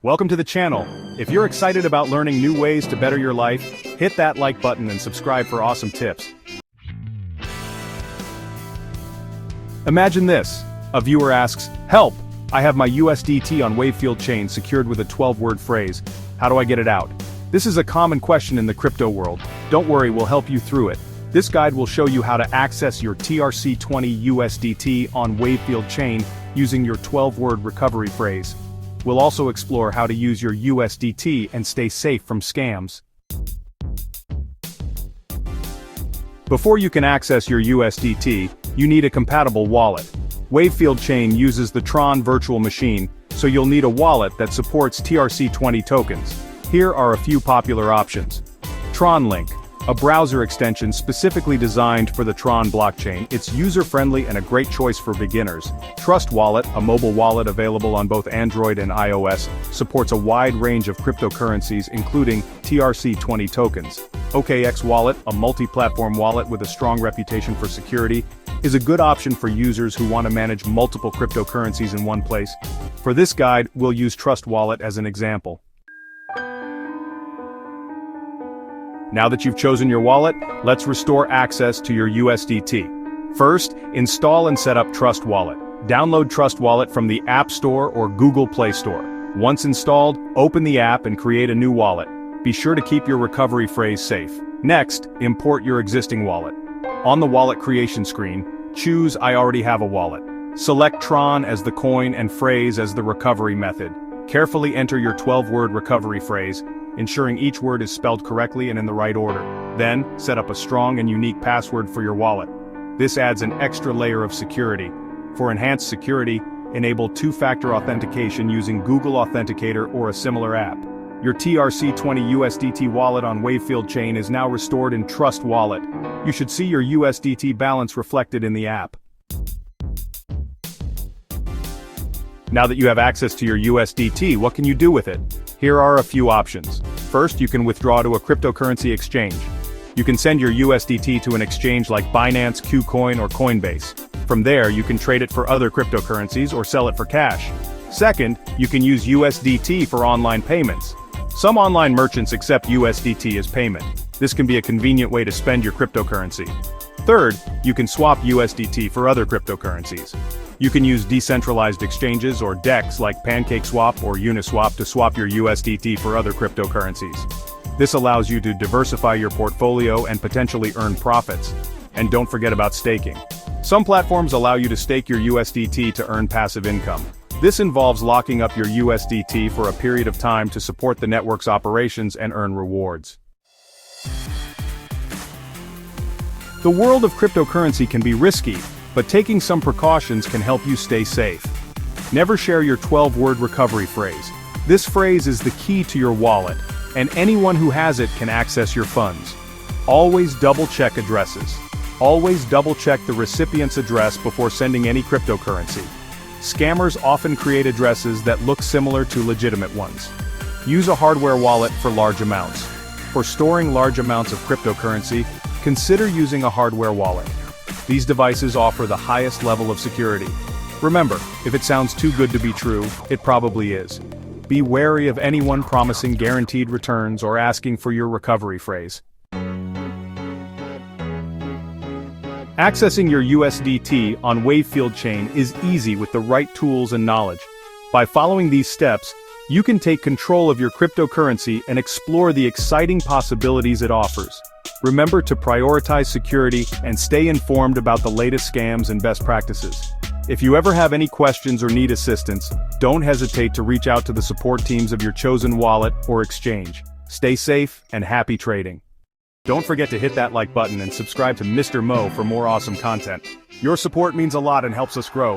Welcome to the channel. If you're excited about learning new ways to better your life, hit that like button and subscribe for awesome tips. Imagine this. A viewer asks, "Help! I have my USDT on Wavefield chain secured with a 12-word phrase. How do I get it out?" This is a common question in the crypto world. Don't worry, we'll help you through it. This guide will show you how to access your TRC20 USDT on Wavefield chain using your 12-word recovery phrase. We'll also explore how to use your USDT and stay safe from scams. Before you can access your USDT, you need a compatible wallet. Wavefield chain uses the Tron virtual machine, so you'll need a wallet that supports TRC20 tokens. Here are a few popular options. Tron Link, a browser extension specifically designed for the Tron blockchain. It's user-friendly and a great choice for beginners. Trust Wallet, a mobile wallet available on both Android and iOS, supports a wide range of cryptocurrencies including TRC20 tokens. OKX Wallet, a multi-platform wallet with a strong reputation for security, is a good option for users who want to manage multiple cryptocurrencies in one place. For this guide, we'll use Trust Wallet as an example. Now that you've chosen your wallet, let's restore access to your USDT. First, install and set up Trust Wallet. Download Trust Wallet from the App Store or Google Play Store. Once installed, open the app and create a new wallet. Be sure to keep your recovery phrase safe. Next, import your existing wallet. On the wallet creation screen, choose I already have a wallet. Select Tron as the coin and phrase as the recovery method. Carefully enter your 12-word recovery phrase, ensuring each word is spelled correctly and in the right order. Then, set up a strong and unique password for your wallet. This adds an extra layer of security. For enhanced security, enable two-factor authentication using Google Authenticator or a similar app. Your TRC20 USDT wallet on Wavefield chain is now restored in Trust Wallet. You should see your USDT balance reflected in the app. Now that you have access to your USDT, what can you do with it? Here are a few options. First, you can withdraw to a cryptocurrency exchange. You can send your USDT to an exchange like Binance, KuCoin, or Coinbase. From there, you can trade it for other cryptocurrencies or sell it for cash. Second, you can use USDT for online payments. Some online merchants accept USDT as payment. This can be a convenient way to spend your cryptocurrency. Third, you can swap USDT for other cryptocurrencies. You can use decentralized exchanges or DEX like PancakeSwap or Uniswap to swap your USDT for other cryptocurrencies. This allows you to diversify your portfolio and potentially earn profits. And don't forget about staking. Some platforms allow you to stake your USDT to earn passive income. This involves locking up your USDT for a period of time to support the network's operations and earn rewards. The world of cryptocurrency can be risky, but taking some precautions can help you stay safe. Never share your 12-word recovery phrase. This phrase is the key to your wallet, and anyone who has it can access your funds. Always double-check addresses. Always double-check the recipient's address before sending any cryptocurrency. Scammers often create addresses that look similar to legitimate ones. Use a hardware wallet for large amounts. For storing large amounts of cryptocurrency, consider using a hardware wallet. These devices offer the highest level of security. Remember, if it sounds too good to be true, it probably is. Be wary of anyone promising guaranteed returns or asking for your recovery phrase. Accessing your USDT on Wavefield chain is easy with the right tools and knowledge. By following these steps, you can take control of your cryptocurrency and explore the exciting possibilities it offers. Remember to prioritize security and stay informed about the latest scams and best practices. If you ever have any questions or need assistance, don't hesitate to reach out to the support teams of your chosen wallet or exchange. Stay safe and happy trading. Don't forget to hit that like button and subscribe to Mr. Mo for more awesome content. Your support means a lot and helps us grow.